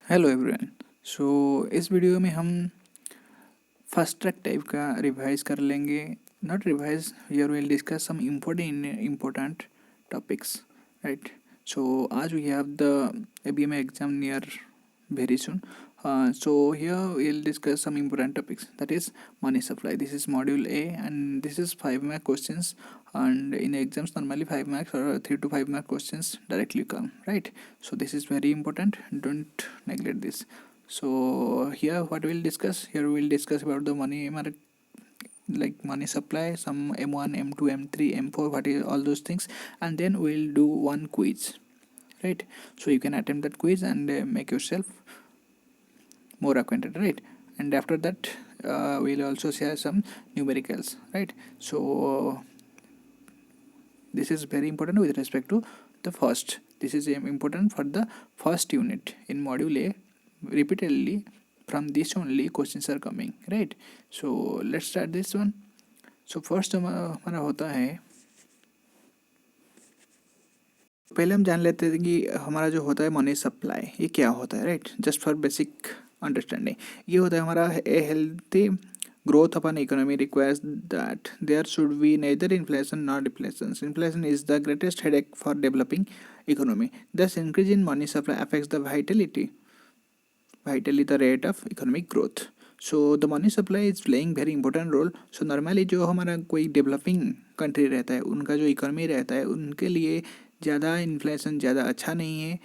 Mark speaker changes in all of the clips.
Speaker 1: Hello everyone. सो इस video में हम फास्ट ट्रैक टाइप का रिवाइज कर लेंगे। Not revise, here will discuss some important topics, right. So आज we have the ABM exam near very soon. So here we'll discuss some important topics, that is money supply. This is module A and this is 5 mark questions, and in exams normally 5 marks or 3 to 5 mark questions directly come, right? So this is very important, don't neglect this. So here what we'll discuss, here we'll discuss about the money like money supply, some M1, M2, M3, M4, what is all those things, and then we'll do one quiz, right? So you can attempt that quiz and make yourself more acquainted, right? And after that we'll also share some numericals, right? So this is very important with respect to the first, this is important for the first unit in module A. Repeatedly from this only questions are coming, right? So let's start this one. So first हमारा होता है, पहले हम जान लेते हैं कि हमारा जो होता है मनी सप्लाई ये क्या होता है, right? Just for basic understanding, ये होता है हमारा ए healthy growth of an economy requires that there should be neither inflation nor deflation. Inflation is the greatest headache for developing economy. Thus increase in money supply affects the vitally the rate of economic growth. So the money supply is playing very important role. So normally जो हमारा कोई developing country रहता है उनका जो economy रहता है उनके लिए ज़्यादा इन्फ्लेशन ज़्यादा अच्छा नहीं है,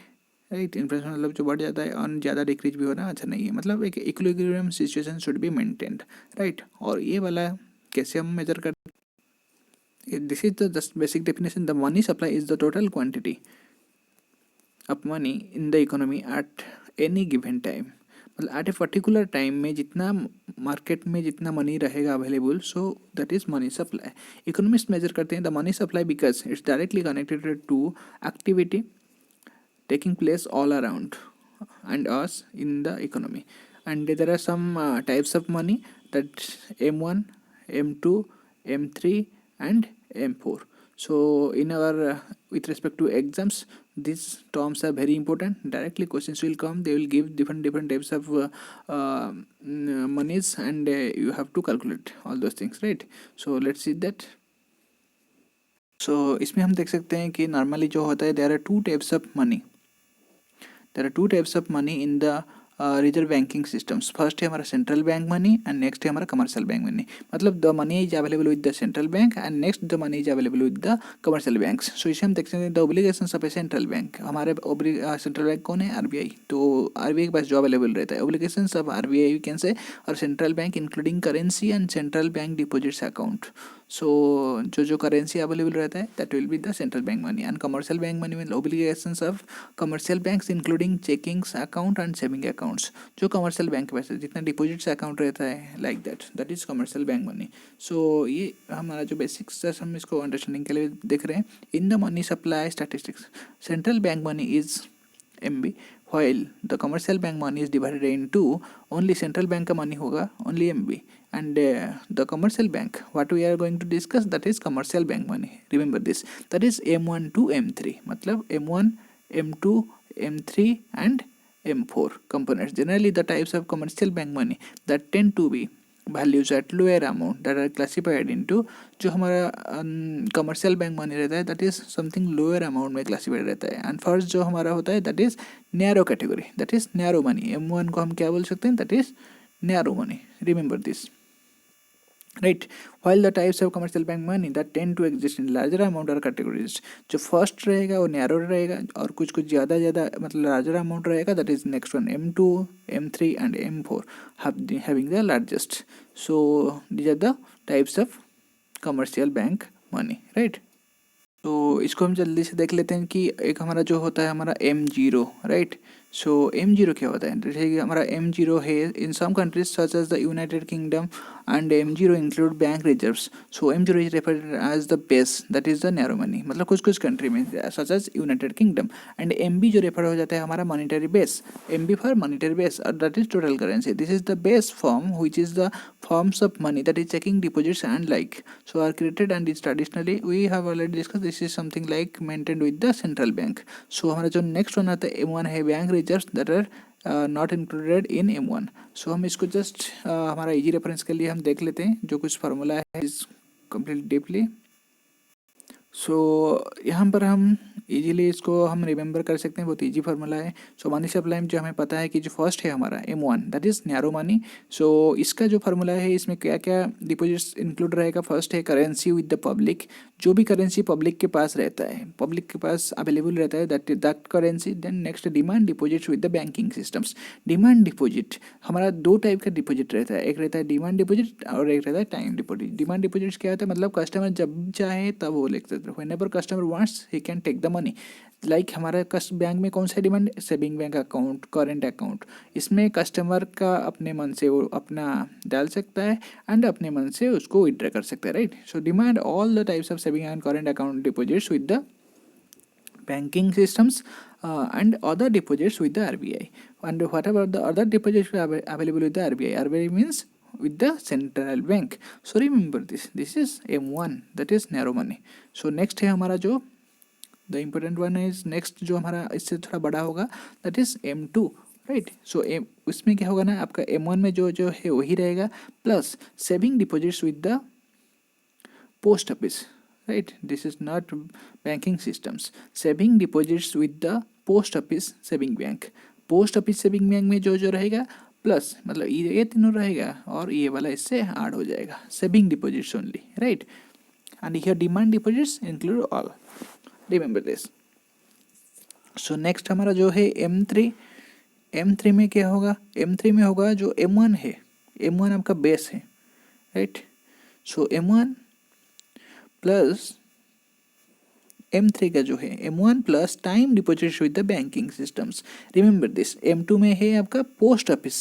Speaker 1: राइट? इन्फ्लेशन मतलब जो बढ़ जाता है और ज़्यादा डिक्रीज भी होना अच्छा नहीं है, मतलब एक equilibrium situation should be maintained, right? और ये वाला कैसे हम मेजर करते, this is the just basic definition, the money supply is the total quantity of money in the economy at any given time, मतलब एट ए पर्टिकुलर टाइम में जितना market में जितना मनी रहेगा available, so that is money supply. Economist measure करते हैं the money supply because it's directly connected to activity taking place all around and us in the economy. And there are some types of money, that M1, M2, M3 and M4. So in our with respect to exams, these terms are very important. Directly questions will come, they will give different types of monies, and you have to calculate all those things, right? So let's see that. So इसमें हम देख सकते हैं कि normally जो होता है there are two types of money. There are two types of money in the reserve banking systems. First है हमारा central bank money and next है हमारा कमर्शियल बैंक मनी. मतलब the money is available with the central bank and next the money is available with the commercial banks. So इसे हम देख सकते हैं the obligations of a central bank. हमारे central bank कौन है? आरबीआई. तो आरबीआई के पास जो अवेलेबल रहता है obligations of RBI we can say, और central bank including currency and central bank deposits account. So जो करेंसी अवेलेबल रहता है that will be the central bank money. And commercial bank money में obligations of commercial banks including checkings account and saving accounts. जो commercial bank के पास जितना deposits account रहता है like that is commercial bank money. So ये हमारा जो बेसिक्स हम इसको अंडरस्टैंडिंग के लिए देख रहे हैं. In the money supply statistics central bank money is MB, while the commercial bank money is divided into only central bank का money होगा only MB, and the commercial bank what we are going to discuss that is commercial bank money. Remember this, that is M1 to M3, मतलब M1, M2, M3 and M4 components. Generally the types of commercial bank money that tend to be values at lower amount that are classified into, जो हमारा commercial bank money रहता है that is something lower amount में classified रहता है. And first जो हमारा होता है that is narrow category, that is narrow money. M1 को हम क्या बोल सकते हैं? That is narrow money. Remember this, right. while the types of commercial bank money that tend to exist in larger amount are categorized. जो first रहेगा वो narrow रहेगा और कुछ ज़्यादा मतलब लार्जर अमाउंट रहेगा that is next one M2, M3 and M4 having the largest. So these are the types of commercial bank money, right? तो इसको हम जल्दी से देख लेते हैं कि एक हमारा जो होता है हमारा M0, राइट. सो M0 क्या होता है? जैसे कि हमारा M0 है in some countries such as the United Kingdom and M0 include bank reserves. So M0 is referred as the base that is the narrow money, मतलब कुछ कंट्री में such as United Kingdom. And MB जो refer हो जाता है हमारा monetary base, MB for monetary base और that is total currency. This is the base form which is the forms of money that is checking deposits and like, so are created and is traditionally we have already discussed this is something like maintained with the central bank. So हमारा जो next one आता है M1 है bank reserves that are not included in M1। सो हम इसको just हमारा easy reference के लिए हम देख लेते हैं जो कुछ फार्मूला है इज कम्प्लीट डीपली। सो यहाँ पर हम इजीली इसको हम रिमेंबर कर सकते हैं, बहुत इजी फार्मूला है। सो मनी सप्लाई में जो हमें पता है कि जो फर्स्ट है हमारा M1 that is narrow money. So इसका जो फार्मूला है इसमें क्या क्या डिपॉजिट्स इंक्लूड रहेगा। फर्स्ट है करेंसी विद द पब्लिक, जो भी करेंसी पब्लिक के पास रहता है, पब्लिक के पास अवेलेबल रहता है that currency. Then next demand deposits with the banking systems. Demand deposit हमारा दो टाइप का डिपॉजिट रहता है, एक रहता है डिमांड डिपॉजिट और एक रहता है टाइम डिपॉजिट। डिमांड डिपॉजिट्स क्या होता है, मतलब कस्टमर जब चाहे तब वो ले सकते हैं, whenever customer wants he can take the money. Like हमारा बैंक में कौन सा demand, saving bank account, current account, इसमें कस्टमर का अपने मन से वो अपना डाल सकता है एंड अपने मन से उसको विड्रॉ कर सकता है, right. So demand all the types of saving and current account deposits with the banking systems and other deposits with the RBI. And what about the other deposits available with the RBI? RBI means with the central bank. So remember this is M1 that is narrow money. So next है हमारा जो the important one is next जो हमारा इससे थोड़ा बड़ा होगा that is M2, right. सो उसमें क्या होगा ना, आपका M1 में जो जो है वही रहेगा plus saving deposits with the post office, right, this is not banking systems. Saving deposits with the post office saving bank. Post office saving bank में जो जो रहेगा प्लस मतलब ये तीनों रहेगा और ये वाला इससे ऐड हो जाएगा, saving deposits only, right. And here demand deposits include all, remember this. So next हमारा जो है M3 में क्या होगा, M3 में होगा जो M1 है, M1 आपका बेस है, राइट। सो M1 प्लस M3 का जो है M1 plus time deposits with the banking systems. Remember this, M2 में है आपका post office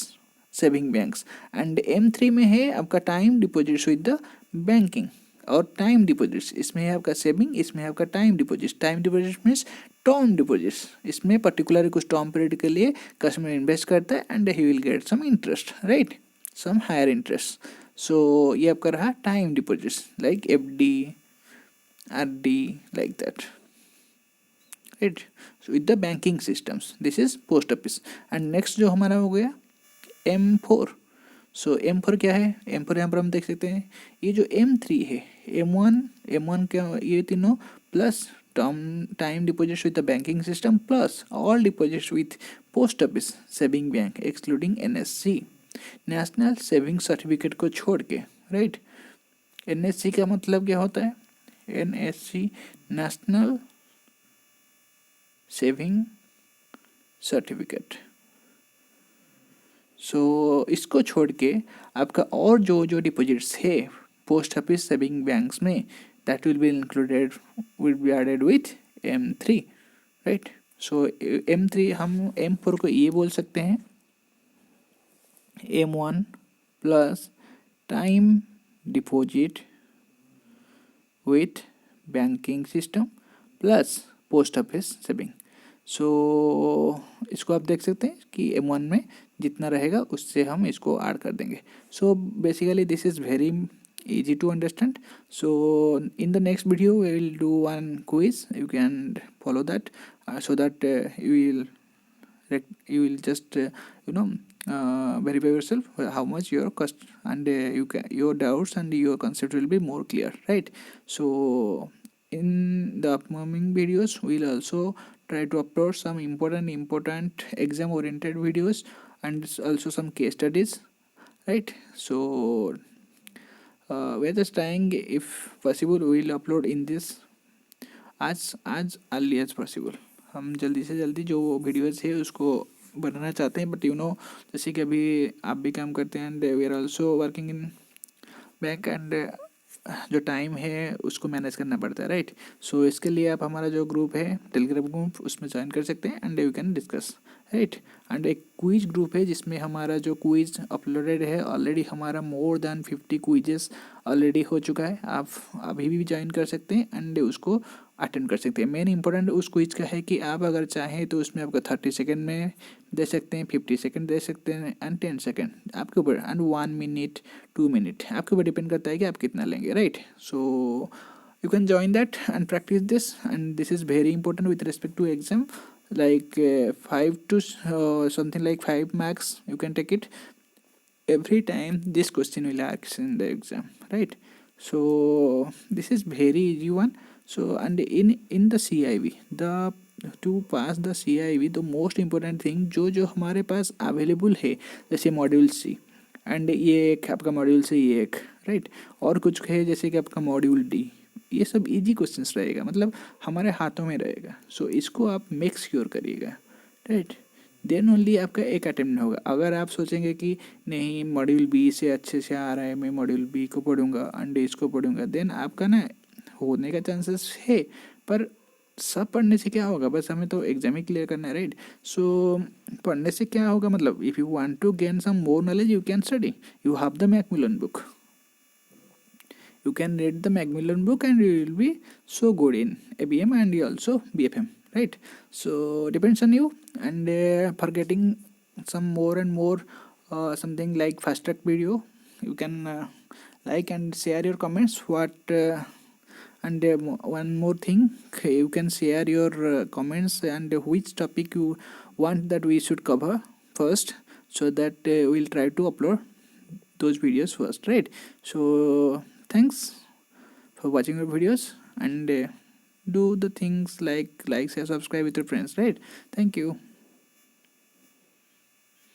Speaker 1: saving banks and M3 में है आपका time deposits with the banking और टाइम डिपॉजिट्स, इसमें है आपका सेविंग, इसमें है आपका time deposits. Time deposits means term deposits, इसमें पर्टिकुलर कुछ टर्म पीरियड के लिए कस्टमर इन्वेस्ट करता है and he will get some interest, right, some higher interest. सो ये आपका रहा time deposits like FD RD like that, right। so with the banking systems this is post office and next जो हमारा हो गया M4। सो M4 क्या है, M4 यहाँ पर हम देख सकते हैं ये जो M3 है, M1 क्या ये तीनों plus time deposits with the banking system plus all deposits with post office saving bank excluding NSC, national saving certificate को छोड़ के, राइट। NSC का मतलब क्या होता है, NSC national saving certificate. So इसको छोड़ के आपका और जो जो डिपॉजिट्स है पोस्ट ऑफिस सेविंग बैंक्स में that will be included, will be added with M3, right. So M3 हम M4 को ये बोल सकते हैं M1 plus time deposit with banking system plus post office saving. So इसको आप देख सकते हैं कि M1 में जितना रहेगा उससे हम इसको ऐड कर देंगे। So basically this is very easy to understand. So in the next video we will do one quiz, you can follow that so that you will just verify yourself how much your cost and your doubts and your concept will be more clear, right? So in the upcoming videos we'll also try to upload some important exam oriented videos and also some case studies, right? So we're just trying, if possible we will upload in this as early as possible। हम जल्दी से जल्दी जो videos है उसको बनाना चाहते हैं, but जैसे कि अभी आप भी काम करते हैं and we are also working in bank and जो टाइम है उसको मैनेज करना पड़ता है, राइट। सो इसके लिए आप हमारा जो ग्रुप है टेलीग्राम ग्रुप उसमें ज्वाइन कर सकते हैं and you can discuss, right. And एक क्विज ग्रुप है जिसमें हमारा जो क्विज अपलोडेड है ऑलरेडी, हमारा मोर देन 50 क्विजेस ऑलरेडी हो चुका है, आप अभी भी ज्वाइन कर सकते हैं एंड उसको अटेंड कर सकते हैं। मेन इंपॉर्टेंट उस क्विज का है कि आप अगर चाहें तो उसमें आपका 30 सेकेंड में दे सकते हैं, 50 सेकेंड दे सकते हैं एंड 10 सेकेंड आपके ऊपर, एंड 1 मिनट 2 मिनट आपके ऊपर डिपेंड करता है कि आप कितना लेंगे, right. So you can join that and practice this, and this is very important with respect to exam, like 5 to something like 5 max you can take it every time this question will ask in the exam, right? So this is very easy one. So and in the CIV, the to pass the CIV, the most important thing जो जो हमारे पास available है, जैसे module C and ये एक आपका module से ये एक, राइट, और कुछ है जैसे कि आपका मॉड्यूल डी, ये सब इजी क्वेश्चंस रहेगा, मतलब हमारे हाथों में रहेगा. सो इसको आप मेक श्योर करिएगा, राइट. देन ओनली आपका एक अटेम्प्ट होगा. अगर आप सोचेंगे कि नहीं मॉड्यूल बी से अच्छे से आ रहा है, मैं मॉड्यूल बी को पढ़ूंगा एंड इसको पढ़ूंगा, देन आपका ना होने का चांसेस है. पर सब पढ़ने से क्या होगा, बस हमें तो एग्जाम ही क्लियर करना है, राइट. सो पढ़ने से क्या होगा, मतलब if you want to gain some more knowledge you can study, you have the Macmillan book, you can read the Macmillan book and you will be so good in ABM and also BFM, right? So depends on you. And for getting some more and more something like fast track video, you can like and share your comments. And one more thing, you can share your comments and which topic you want that we should cover first, so that we'll try to upload those videos first, right? So thanks for watching our videos, and do the things like share, subscribe with your friends, right? Thank you.